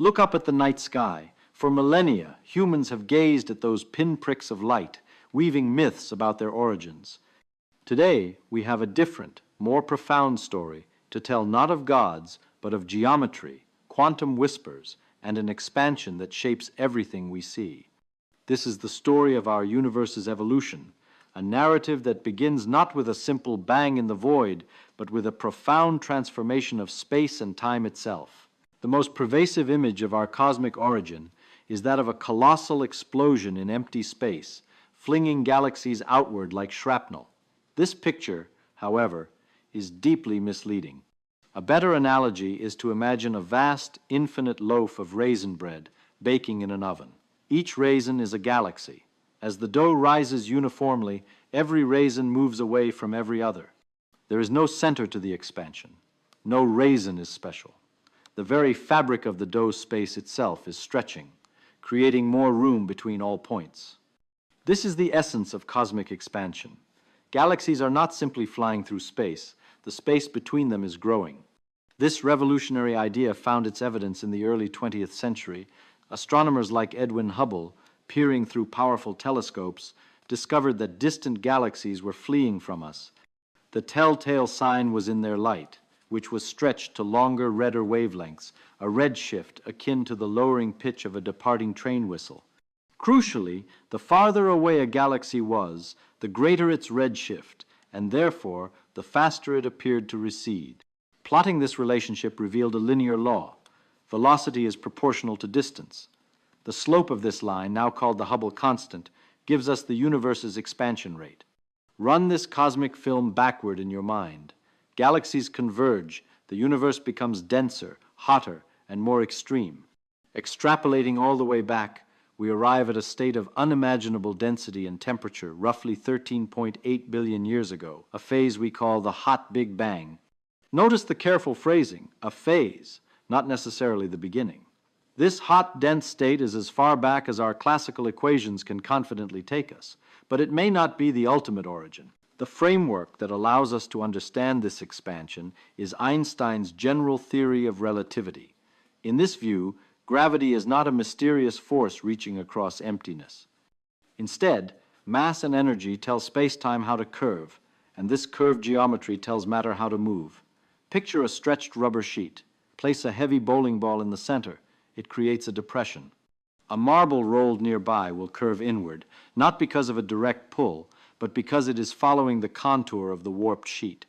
Look up at the night sky. For millennia, humans have gazed at those pinpricks of light, weaving myths about their origins. Today, we have a different, more profound story to tell, not of gods, but of geometry, quantum whispers, and an expansion that shapes everything we see. This is the story of our universe's evolution, a narrative that begins not with a simple bang in the void, but with a profound transformation of space and time itself. The most pervasive image of our cosmic origin is that of a colossal explosion in empty space, flinging galaxies outward like shrapnel. This picture, however, is deeply misleading. A better analogy is to imagine a vast, infinite loaf of raisin bread baking in an oven. Each raisin is a galaxy. As the dough rises uniformly, every raisin moves away from every other. There is no center to the expansion. No raisin is special. The very fabric of the dough space itself is stretching, creating more room between all points. This is the essence of cosmic expansion. Galaxies are not simply flying through space. The space between them is growing. This revolutionary idea found its evidence in the early 20th century. Astronomers like Edwin Hubble, peering through powerful telescopes, discovered that distant galaxies were fleeing from us. The telltale sign was in their light, which was stretched to longer, redder wavelengths, a redshift akin to the lowering pitch of a departing train whistle. Crucially, the farther away a galaxy was, the greater its redshift, and therefore the faster it appeared to recede. Plotting this relationship revealed a linear law. Velocity is proportional to distance. The slope of this line, now called the Hubble constant, gives us the universe's expansion rate. Run this cosmic film backward in your mind. Galaxies converge, the universe becomes denser, hotter, and more extreme. Extrapolating all the way back, we arrive at a state of unimaginable density and temperature roughly 13.8 billion years ago, a phase we call the hot Big Bang. Notice the careful phrasing, a phase, not necessarily the beginning. This hot, dense state is as far back as our classical equations can confidently take us, but it may not be the ultimate origin. The framework that allows us to understand this expansion is Einstein's general theory of relativity. In this view, gravity is not a mysterious force reaching across emptiness. Instead, mass and energy tell space-time how to curve, and this curved geometry tells matter how to move. Picture a stretched rubber sheet. Place a heavy bowling ball in the center. It creates a depression. A marble rolled nearby will curve inward, not because of a direct pull, but because it is following the contour of the warped sheet.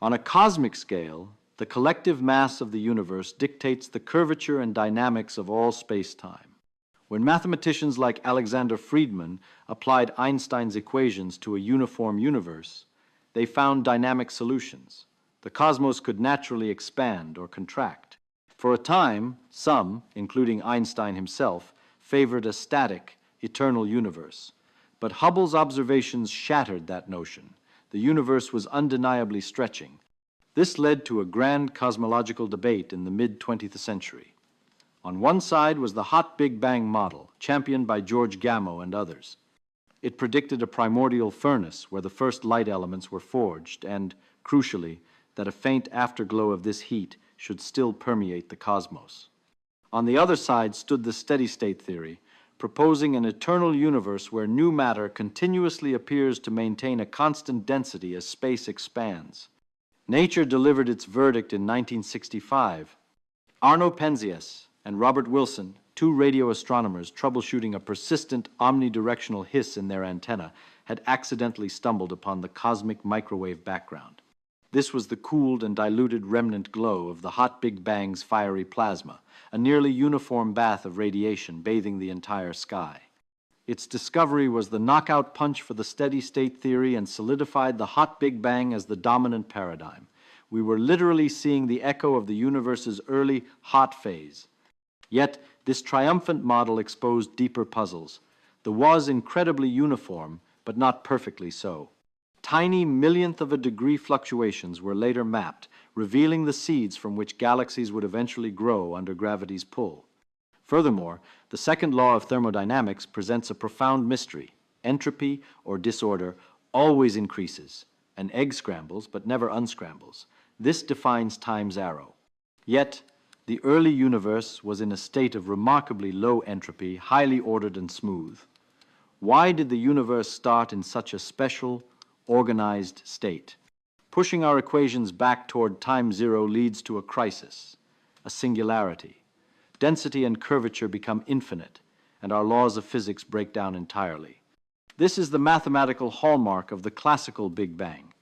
On a cosmic scale, the collective mass of the universe dictates the curvature and dynamics of all space-time. When mathematicians like Alexander Friedman applied Einstein's equations to a uniform universe, they found dynamic solutions. The cosmos could naturally expand or contract. For a time, some, including Einstein himself, favored a static, eternal universe. But Hubble's observations shattered that notion. The universe was undeniably stretching. This led to a grand cosmological debate in the mid-20th century. On one side was the hot Big Bang model, championed by George Gamow and others. It predicted a primordial furnace where the first light elements were forged and, crucially, that a faint afterglow of this heat should still permeate the cosmos. On the other side stood the steady-state theory, proposing an eternal universe where new matter continuously appears to maintain a constant density as space expands. Nature delivered its verdict in 1965. Arno Penzias and Robert Wilson, two radio astronomers troubleshooting a persistent omnidirectional hiss in their antenna, had accidentally stumbled upon the cosmic microwave background. This was the cooled and diluted remnant glow of the hot Big Bang's fiery plasma, a nearly uniform bath of radiation bathing the entire sky. Its discovery was the knockout punch for the steady-state theory and solidified the hot Big Bang as the dominant paradigm. We were literally seeing the echo of the universe's early hot phase. Yet, this triumphant model exposed deeper puzzles. The was incredibly uniform, but not perfectly so. Tiny millionth of a degree fluctuations were later mapped, revealing the seeds from which galaxies would eventually grow under gravity's pull. Furthermore, the second law of thermodynamics presents a profound mystery. Entropy, or disorder, always increases. An egg scrambles, but never unscrambles. This defines time's arrow. Yet, The early universe was in a state of remarkably low entropy, highly ordered and smooth. Why did the universe start in such a special, organized state? Pushing our equations back toward time zero leads to a crisis, a singularity. Density and curvature become infinite, and our laws of physics break down entirely. This is the mathematical hallmark of the classical Big Bang.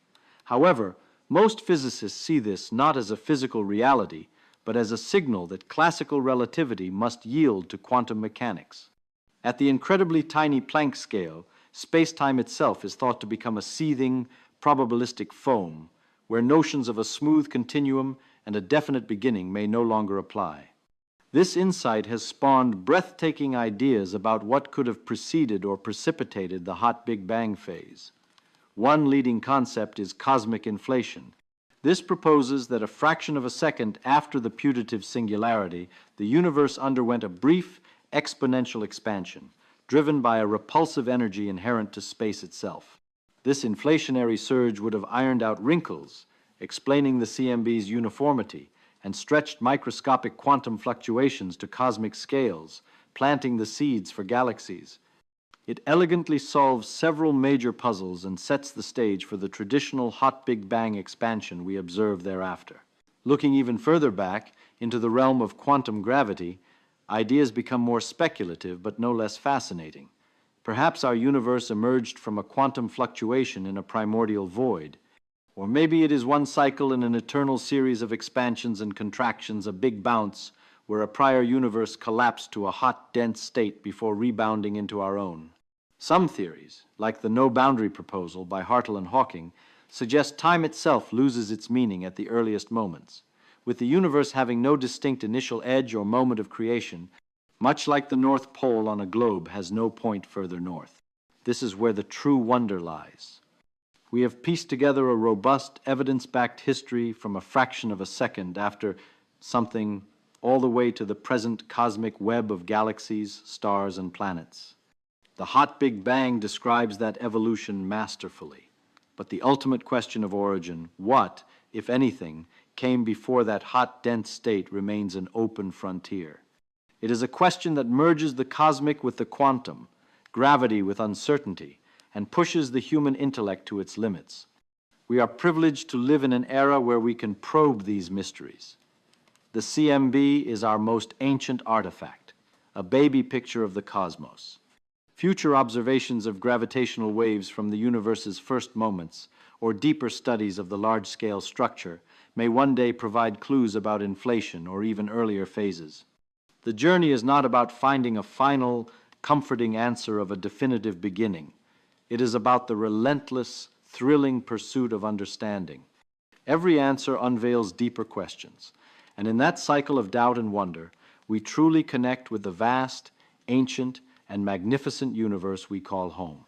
However, most physicists see this not as a physical reality, but as a signal that classical relativity must yield to quantum mechanics. At the incredibly tiny Planck scale, space-time itself is thought to become a seething, probabilistic foam, where notions of a smooth continuum and a definite beginning may no longer apply. This insight has spawned breathtaking ideas about what could have preceded or precipitated the hot Big Bang phase. One leading concept is cosmic inflation. This proposes that a fraction of a second after the putative singularity, the universe underwent a brief exponential expansion, driven by a repulsive energy inherent to space itself. This inflationary surge would have ironed out wrinkles, explaining the CMB's uniformity, and stretched microscopic quantum fluctuations to cosmic scales, planting the seeds for galaxies. It elegantly solves several major puzzles and sets the stage for the traditional hot Big Bang expansion we observe thereafter. Looking even further back into the realm of quantum gravity, ideas become more speculative but no less fascinating. Perhaps our universe emerged from a quantum fluctuation in a primordial void. Or maybe it is one cycle in an eternal series of expansions and contractions, a big bounce, where a prior universe collapsed to a hot, dense state before rebounding into our own. Some theories, like the no-boundary proposal by Hartle and Hawking, suggest time itself loses its meaning at the earliest moments. With the universe having no distinct initial edge or moment of creation, much like the North Pole on a globe has no point further north. This is where the true wonder lies. We have pieced together a robust, evidence-backed history from a fraction of a second after something all the way to the present cosmic web of galaxies, stars, and planets. The hot Big Bang describes that evolution masterfully. But the ultimate question of origin, what, if anything, came before that hot, dense state, remains an open frontier. It is a question that merges the cosmic with the quantum, gravity with uncertainty, and pushes the human intellect to its limits. We are privileged to live in an era where we can probe these mysteries. The CMB is our most ancient artifact, a baby picture of the cosmos. Future observations of gravitational waves from the universe's first moments, or deeper studies of the large-scale structure, may one day provide clues about inflation or even earlier phases. The journey is not about finding a final, comforting answer of a definitive beginning. It is about the relentless, thrilling pursuit of understanding. Every answer unveils deeper questions, and in that cycle of doubt and wonder, we truly connect with the vast, ancient, and magnificent universe we call home.